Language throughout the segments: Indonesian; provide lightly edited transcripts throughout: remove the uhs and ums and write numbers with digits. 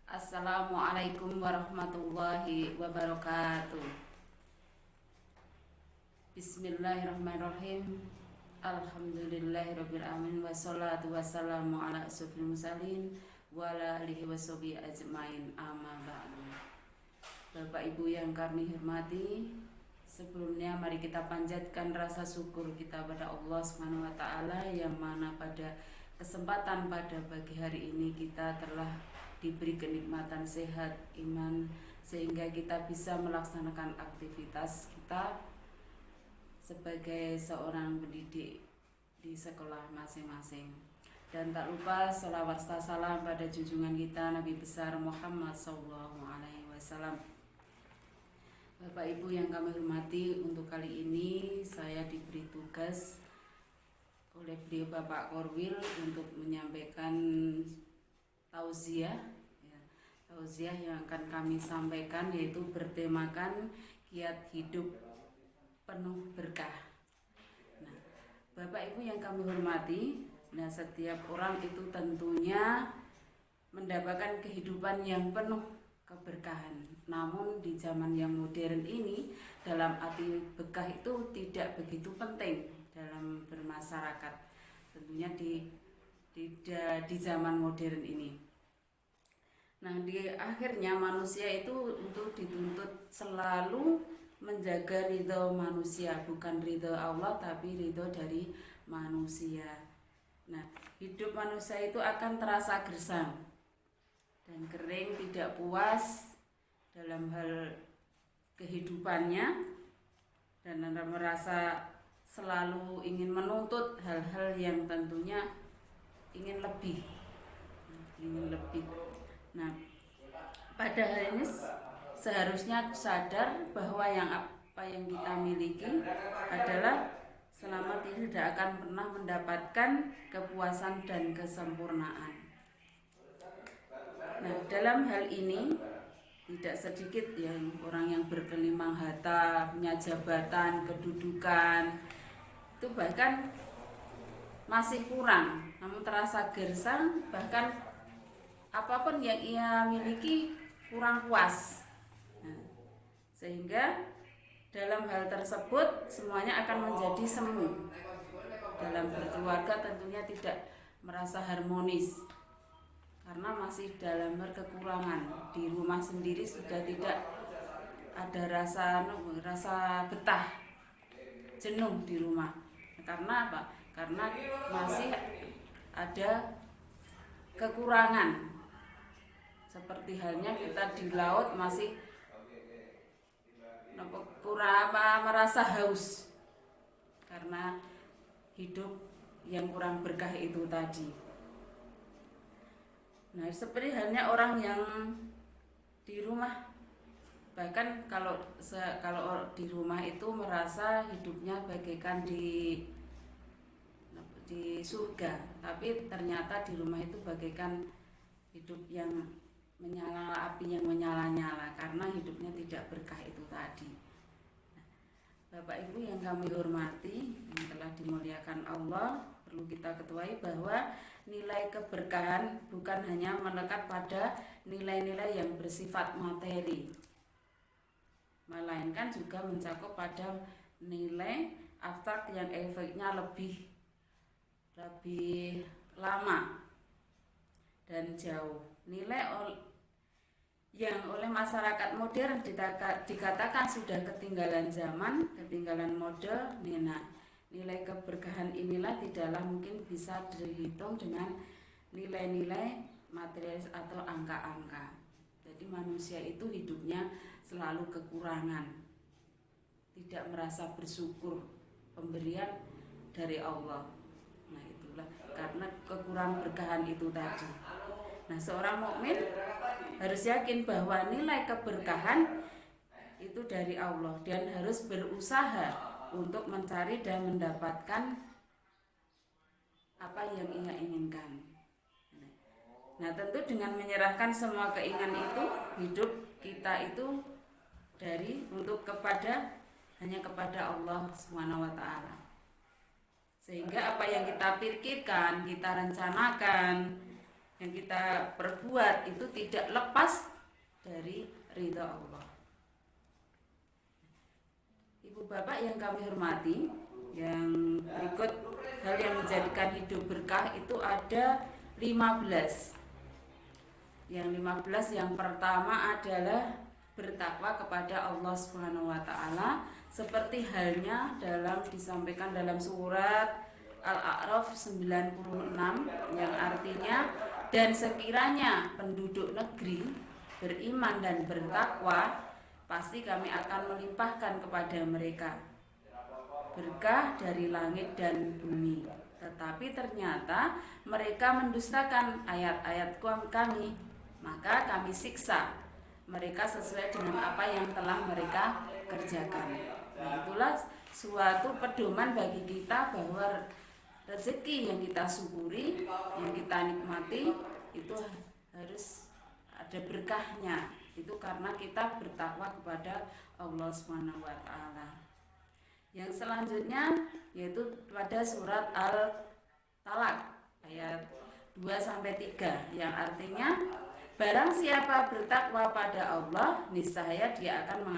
Assalamualaikum warahmatullahi wabarakatuh. Bismillahirrahmanirrahim. Alhamdulillahirabbil alamin wassalatu wassalamu ala asyrofil mursalin wa ala alihi washabihi ajmain, amma ba'du. Bapak Ibu yang kami hormati, sebelumnya mari kita panjatkan rasa syukur kita pada Allah Subhanahu wa taala yang mana pada kesempatan pada pagi hari ini kita telah diberi kenikmatan sehat iman sehingga kita bisa melaksanakan aktivitas kita sebagai seorang pendidik di sekolah masing-masing. Dan tak lupa sholawat serta salam pada junjungan kita Nabi besar Muhammad SAW. Bapak Ibu yang kami hormati, untuk kali ini saya diberi tugas oleh beliau Bapak Korwil untuk menyampaikan tausiah yang akan kami sampaikan, yaitu bertemakan kiat hidup penuh berkah. Nah, Bapak Ibu yang kami hormati, setiap orang itu tentunya mendapatkan kehidupan yang penuh keberkahan. Namun di zaman yang modern ini, dalam arti berkah itu tidak begitu penting dalam bermasyarakat. Tentunya di zaman modern ini. Nah, di akhirnya manusia itu untuk dituntut selalu menjaga ridho manusia, bukan ridho Allah tapi ridho dari manusia. Nah, hidup manusia itu akan terasa gersang dan kering, tidak puas dalam hal kehidupannya, dan merasa selalu ingin menuntut hal-hal yang tentunya ingin lebih. Nah, pada hal ini seharusnya sadar bahwa apa yang kita miliki adalah selama tidak akan pernah mendapatkan kepuasan dan kesempurnaan. Nah, dalam hal ini tidak sedikit orang yang bergelimang harta, punya jabatan, kedudukan, itu bahkan masih kurang, namun terasa gersang, bahkan apapun yang ia miliki kurang puas. Nah, sehingga dalam hal tersebut semuanya akan menjadi semu. Dalam berkeluarga tentunya tidak merasa harmonis karena masih dalam kekurangan. Di rumah sendiri sudah tidak ada rasa betah, jenuh di rumah. Karena apa? Karena masih ada kekurangan. Seperti halnya kita di laut masih merasa haus karena hidup yang kurang berkah itu tadi. Nah, seperti halnya orang yang di rumah, bahkan kalau di rumah itu merasa hidupnya bagaikan di surga, tapi ternyata di rumah itu bagaikan hidup yang api yang menyala-nyala karena hidupnya tidak berkah itu tadi. Bapak Ibu yang kami hormati, yang telah dimuliakan Allah, perlu kita ketahui bahwa nilai keberkahan bukan hanya melekat pada nilai-nilai yang bersifat materi, melainkan juga mencakup pada nilai abstrak yang efeknya lebih lama dan jauh. Nilai yang oleh masyarakat modern dikatakan sudah ketinggalan zaman, ketinggalan mode. Nah, nilai keberkahan inilah tidaklah mungkin bisa dihitung dengan nilai-nilai materialis atau angka-angka. Jadi manusia itu hidupnya selalu kekurangan, tidak merasa bersyukur pemberian dari Allah. Nah, itulah karena kekurangan berkahan itu tadi. Nah, seorang mukmin harus yakin bahwa nilai keberkahan itu dari Allah dan harus berusaha untuk mencari dan mendapatkan apa yang ia inginkan. Nah, tentu dengan menyerahkan semua keinginan itu, hidup kita itu hanya kepada Allah Subhanahu wa taala. Sehingga apa yang kita pikirkan, kita rencanakan, yang kita perbuat itu tidak lepas dari ridha Allah. Ibu bapak yang kami hormati, yang berikut hal yang menjadikan hidup berkah itu ada 15. Yang 15 yang pertama adalah bertakwa kepada Allah Subhanahu wa taala, seperti halnya dalam disampaikan dalam surat Al-A'raf 96 yang artinya, dan sekiranya penduduk negeri beriman dan bertakwa, pasti kami akan melimpahkan kepada mereka berkah dari langit dan bumi. Tetapi ternyata mereka mendustakan ayat-ayat kami, maka kami siksa mereka sesuai dengan apa yang telah mereka kerjakan. Nah, itulah suatu pedoman bagi kita bahwa rezeki yang kita syukuri, yang kita nikmati itu harus ada berkahnya. Itu karena kita bertakwa kepada Allah Subhanahu wa taala. Yang selanjutnya yaitu pada surat Al-Talaq ayat 2 sampai 3 yang artinya, barang siapa bertakwa pada Allah, niscaya dia akan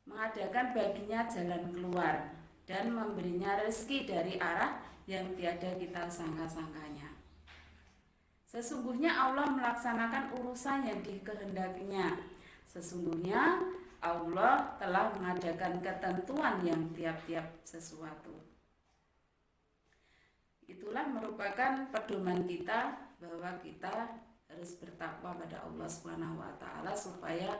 mengadakan baginya jalan keluar dan memberinya rezeki dari arah yang tiada kita sangka-sangkanya. Sesungguhnya Allah melaksanakan urusan yang dikehendakinya. Sesungguhnya Allah telah mengadakan ketentuan yang tiap-tiap sesuatu. Itulah merupakan pedoman kita bahwa kita harus bertakwa pada Allah Subhanahu wa taala supaya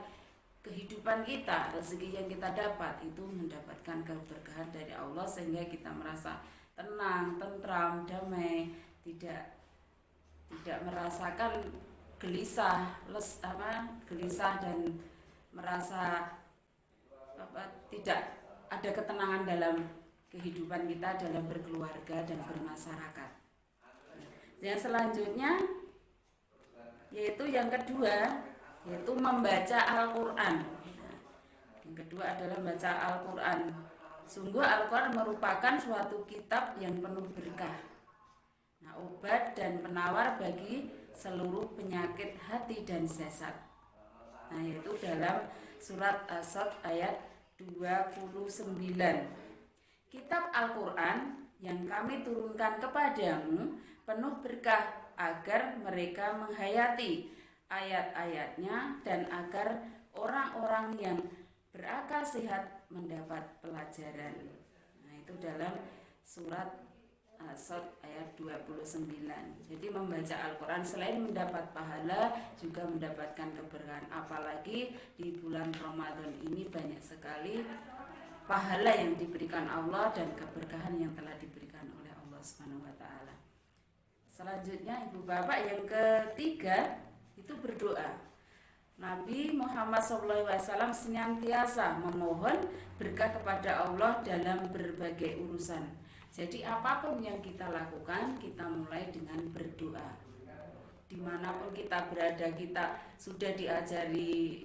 kehidupan kita, rezeki yang kita dapat itu mendapatkan keberkahan dari Allah, sehingga kita merasa tenang, tentram, damai, tidak merasakan gelisah, gelisah dan merasa tidak ada ketenangan dalam kehidupan kita dalam berkeluarga dan bermasyarakat. Yang selanjutnya yaitu yang kedua, yaitu membaca Al-Quran. Yang kedua adalah membaca Al-Quran. Sungguh Al-Quran merupakan suatu kitab yang penuh berkah, obat dan penawar bagi seluruh penyakit hati dan sesat. Nah, yaitu dalam surat As-Sadd ayat 29. Kitab Al-Quran yang kami turunkan kepadamu penuh berkah agar mereka menghayati ayat-ayatnya dan agar orang-orang yang berakal sehat mendapat pelajaran. Nah, itu dalam surat As-Sadd ayat 29. Jadi membaca Al-Quran selain mendapat pahala juga mendapatkan keberkahan. Apalagi di bulan Ramadan ini banyak sekali pahala yang diberikan Allah dan keberkahan yang telah diberikan oleh Allah Subhanahu wa taala. Selanjutnya ibu bapak yang ketiga itu berdoa. Nabi Muhammad SAW senantiasa memohon berkah kepada Allah dalam berbagai urusan. Jadi apapun yang kita lakukan, kita mulai dengan berdoa. Dimanapun kita berada, kita sudah diajari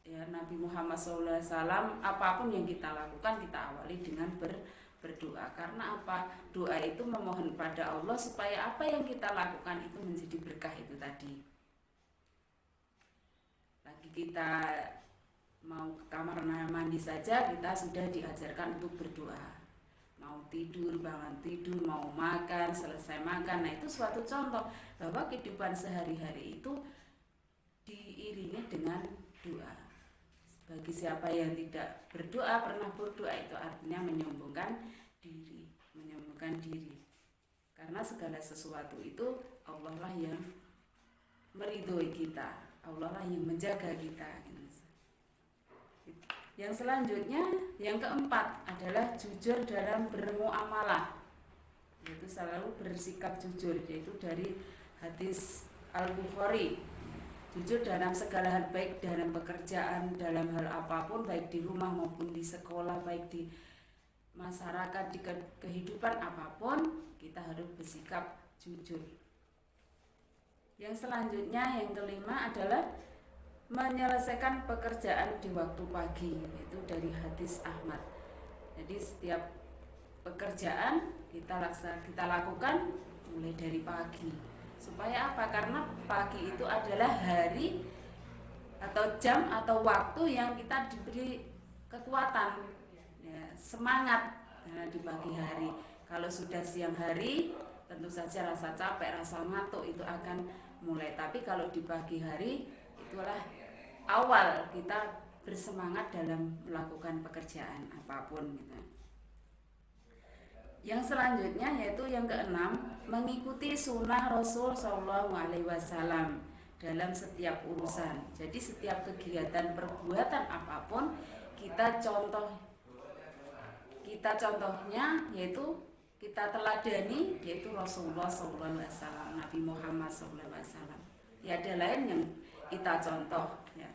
ya Nabi Muhammad SAW, apapun yang kita lakukan kita awali dengan berdoa. Karena apa? Doa itu memohon pada Allah supaya apa yang kita lakukan itu menjadi berkah itu tadi. Lagi kita mau ke kamar mandi saja, kita sudah diajarkan untuk berdoa. Mau tidur, bangun tidur, mau makan, selesai makan. Nah, itu suatu contoh bahwa kehidupan sehari-hari itu diiringi dengan doa. Bagi siapa yang tidak berdoa, pernah berdoa, itu artinya menyombongkan diri. Karena segala sesuatu itu Allah lah yang meridhoi kita, Allah lah yang menjaga kita. Yang selanjutnya, yang keempat adalah jujur dalam bermuamalah, yaitu selalu bersikap jujur, yaitu dari hadis Al-Bukhari. Jujur dalam segala hal, baik dalam pekerjaan, dalam hal apapun, baik di rumah maupun di sekolah, baik di masyarakat, di kehidupan apapun, kita harus bersikap jujur. Yang selanjutnya, yang kelima adalah menyelesaikan pekerjaan di waktu pagi, yaitu dari hadis Ahmad. Jadi setiap pekerjaan kita lakukan mulai dari pagi Supaya apa? Karena pagi itu adalah hari atau jam atau waktu yang kita diberi kekuatan, ya, semangat di pagi hari. Kalau sudah siang hari, tentu saja rasa capek, rasa ngantuk itu akan mulai. Tapi kalau di pagi hari, itulah awal kita bersemangat dalam melakukan pekerjaan apapun gitu. Yang selanjutnya yaitu yang keenam, mengikuti sunnah Rasul Shallallahu Alaihi Wasallam dalam setiap urusan. Jadi setiap kegiatan perbuatan apapun kita contohnya yaitu kita teladani yaitu Rasulullah Shallallahu Alaihi Wasallam, Nabi Muhammad Shallallahu Alaihi Wasallam. Ya ada lain yang kita contoh ya,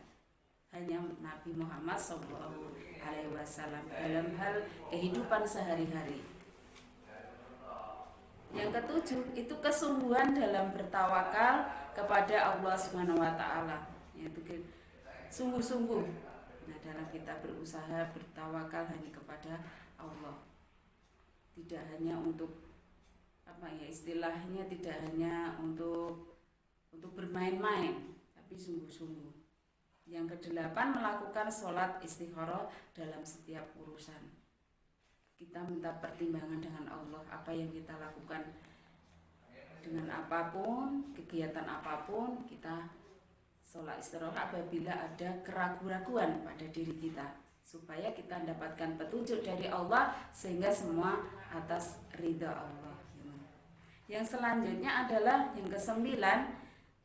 hanya Nabi Muhammad Shallallahu Alaihi Wasallam dalam hal kehidupan sehari-hari. Yang ketujuh itu kesungguhan dalam bertawakal kepada Allah Subhanahu wa taala, yaitu sungguh-sungguh dalam kita berusaha bertawakal hanya kepada Allah. Tidak hanya untuk istilahnya tidak hanya untuk bermain-main, tapi sungguh-sungguh. Yang kedelapan, melakukan sholat istikharah dalam setiap urusan. Kita minta pertimbangan dengan Allah, apa yang kita lakukan dengan apapun, kegiatan apapun, kita sholat istirahat apabila ada keraguan-raguan pada diri kita, supaya kita mendapatkan petunjuk dari Allah sehingga semua atas ridha Allah. Yang selanjutnya adalah yang kesembilan,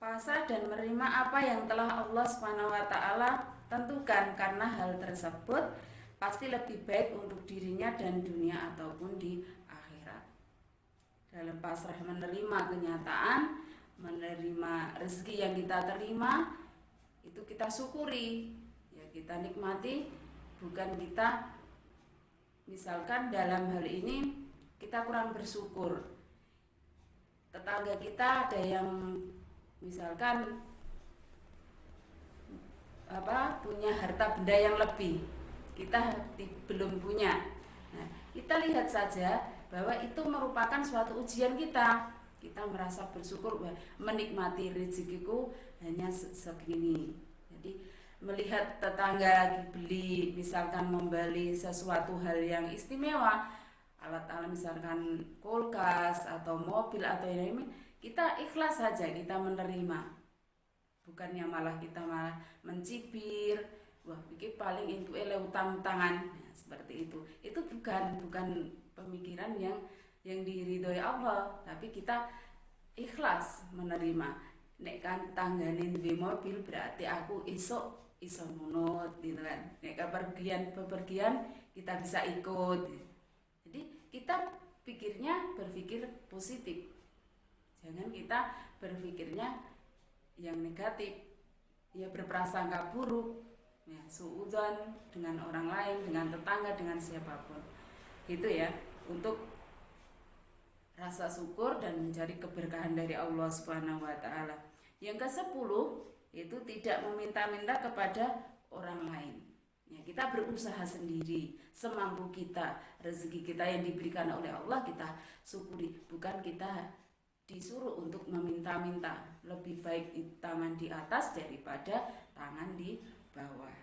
pasrah dan menerima apa yang telah Allah SWT tentukan, karena hal tersebut pasti lebih baik untuk dirinya dan dunia ataupun di akhirat. Dalam pasrah menerima kenyataan, menerima rezeki yang kita terima, itu kita syukuri, ya kita nikmati, bukan kita misalkan dalam hal ini kita kurang bersyukur. Tetangga kita ada yang misalkan punya harta benda yang lebih, kita belum punya. Nah, kita lihat saja bahwa itu merupakan suatu ujian kita. Kita merasa bersyukur, menikmati rezekiku hanya segini. Jadi melihat tetangga beli, misalkan membeli sesuatu hal yang istimewa, alat-alat misalkan kulkas atau mobil atau ini, kita ikhlas saja, kita menerima. Bukannya kita malah mencibir, wah ini paling itu utang-utangan, nah, seperti itu. Itu bukan pemikiran yang diridhoi Allah, tapi kita ikhlas menerima. Nek kan tanggane di mobil berarti aku iso nunut gitu kan. Nek bepergian kita bisa ikut. Jadi kita berpikir positif. Jangan kita berpikirnya yang negatif, ya berprasangka buruk, ya suudzon dengan orang lain, dengan tetangga, dengan siapapun. Gitu ya, untuk rasa syukur dan mencari keberkahan dari Allah Subhanahu wa taala. Yang ke-10 itu tidak meminta-minta kepada orang lain. Ya, kita berusaha sendiri semampu kita, rezeki kita yang diberikan oleh Allah kita syukuri, bukan kita disuruh untuk meminta-minta. Lebih baik tangan di atas daripada tangan di bawah.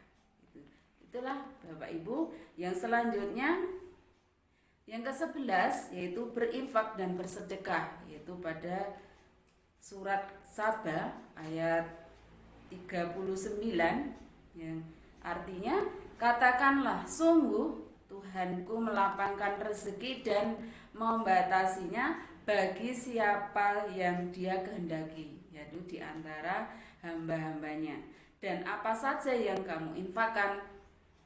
Itulah Bapak Ibu. Yang selanjutnya yang ke-11 yaitu berinfak dan bersedekah, yaitu pada surat Saba ayat 39 yang artinya, katakanlah sungguh Tuhanku melapangkan rezeki dan membatasinya bagi siapa yang Dia kehendaki, yaitu di antara hamba-hambanya. Dan apa saja yang kamu infakkan,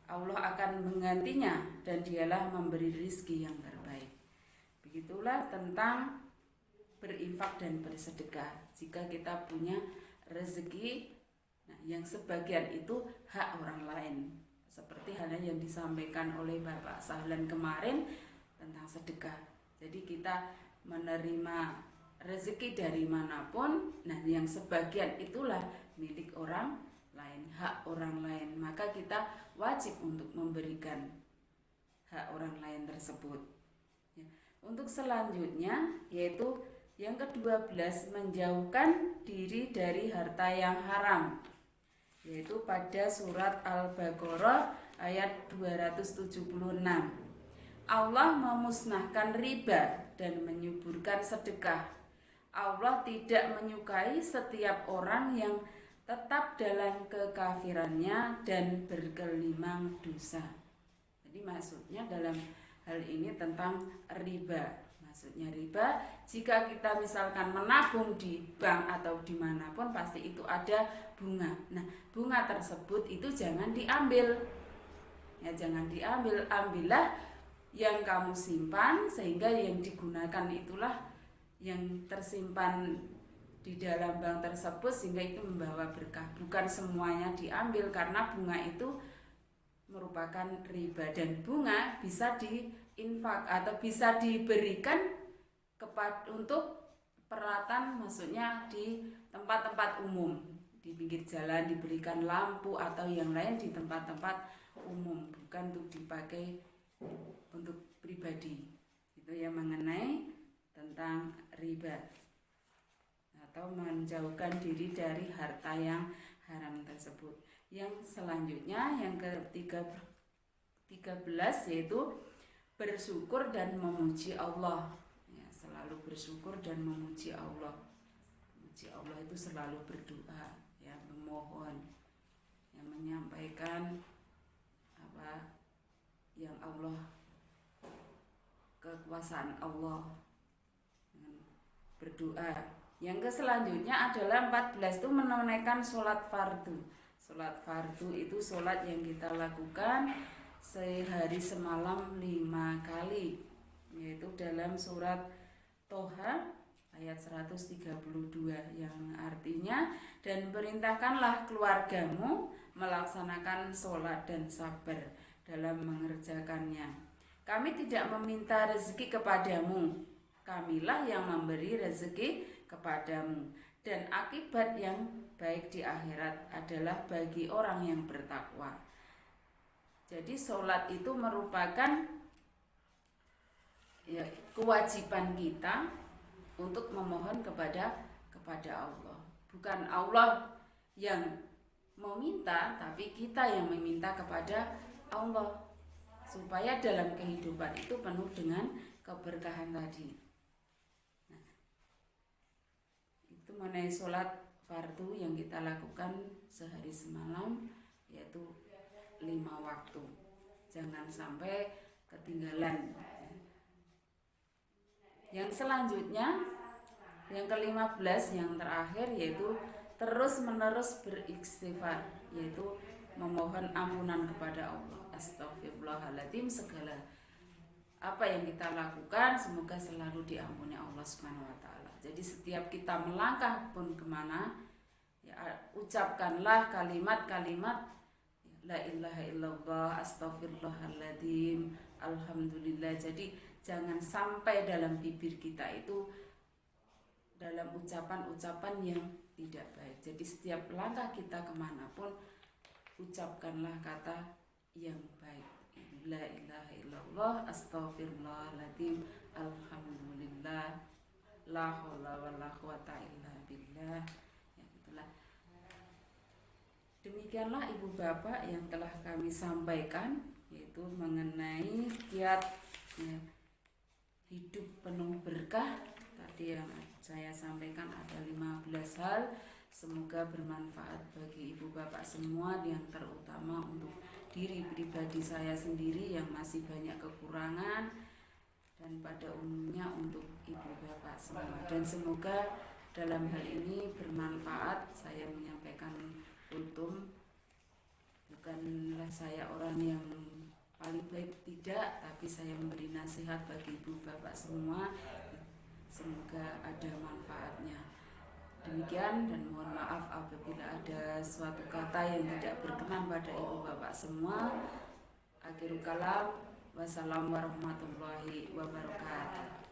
Allah akan menggantinya, dan Dialah memberi rezeki yang terbaik. Begitulah tentang berinfak dan bersedekah. Jika kita punya rezeki, nah, yang sebagian itu hak orang lain, seperti halnya yang disampaikan oleh Bapak Sahlan kemarin tentang sedekah. Jadi kita menerima rezeki dari manapun, nah yang sebagian itulah milik orang lain, hak orang lain, maka kita wajib untuk memberikan hak orang lain tersebut. Ya. Untuk selanjutnya yaitu Yang ke-12, menjauhkan diri dari harta yang haram, yaitu pada surat Al-Baqarah ayat 276. Allah memusnahkan riba dan menyuburkan sedekah. Allah tidak menyukai setiap orang yang tetap dalam kekafirannya dan bergelimang dosa. Jadi maksudnya dalam hal ini tentang riba. Maksudnya riba, jika kita misalkan menabung di bank atau dimanapun pasti itu ada bunga. Nah, bunga tersebut itu jangan diambil. Ya, jangan diambil, ambillah yang kamu simpan, sehingga yang digunakan itulah yang tersimpan di dalam bank tersebut, sehingga itu membawa berkah. Bukan semuanya diambil, karena bunga itu merupakan riba, dan bunga bisa diinfak atau bisa diberikan untuk peralatan, maksudnya di tempat-tempat umum, di pinggir jalan diberikan lampu atau yang lain di tempat-tempat umum, bukan untuk dipakai untuk pribadi. Itu yang mengenai tentang riba atau menjauhkan diri dari harta yang haram tersebut. Yang selanjutnya, yang ke-13, yaitu bersyukur dan memuji Allah. Ya, selalu bersyukur dan memuji Allah. Memuji Allah itu selalu berdoa, ya, memohon, yang menyampaikan apa yang Allah, kekuasaan Allah, berdoa. Yang selanjutnya adalah 14 itu menunaikan sholat fardu. Sholat fardu itu sholat yang kita lakukan sehari semalam 5 kali, yaitu dalam surat Toha ayat 132, yang artinya, dan perintahkanlah keluargamu melaksanakan sholat dan sabar dalam mengerjakannya. Kami tidak meminta rezeki kepadamu, kamilah yang memberi rezeki kepadamu, dan akibat yang baik di akhirat adalah bagi orang yang bertakwa. Jadi sholat itu merupakan, ya, kewajiban kita untuk memohon kepada Allah. Bukan Allah yang meminta, tapi kita yang meminta kepada Allah, supaya dalam kehidupan itu penuh dengan keberkahan tadi. Nah, itu mengenai sholat fardu yang kita lakukan sehari semalam, yaitu 5 waktu. Jangan sampai ketinggalan. Yang selanjutnya, yang ke-15, yang terakhir, yaitu terus menerus beristighfar, yaitu memohon ampunan kepada Allah. Astagfirullahaladzim, segala apa yang kita lakukan semoga selalu diampuni Allah Subhanahu wa Ta'ala. Jadi setiap kita melangkah pun kemana, ya, ucapkanlah kalimat-kalimat la ilaha illallah, astagfirullahaladzim, alhamdulillah. Jadi jangan sampai dalam bibir kita itu dalam ucapan-ucapan yang tidak baik. Jadi setiap langkah kita kemanapun, ucapkanlah kata yang baik. La ilaha illallah, astagfirullahaladzim, alhamdulillah, la haula wala quwata illa billah. Ya, itulah. Demikianlah ibu bapak yang telah kami sampaikan, yaitu mengenai kiat, ya, hidup penuh berkah. Tadi yang saya sampaikan ada 15 hal. Semoga bermanfaat bagi ibu bapak semua, yang terutama untuk diri pribadi saya sendiri yang masih banyak kekurangan, dan pada umumnya untuk ibu bapak semua. Dan semoga dalam hal ini bermanfaat. Saya menyampaikan kultum, bukanlah saya orang yang paling baik, tidak, tapi saya memberi nasihat bagi ibu bapak semua. Semoga ada manfaatnya. Demikian, dan mohon maaf apabila ada suatu kata yang tidak berkenan pada ibu bapak semua. Akhirul kalam, wassalamualaikum warahmatullahi wabarakatuh.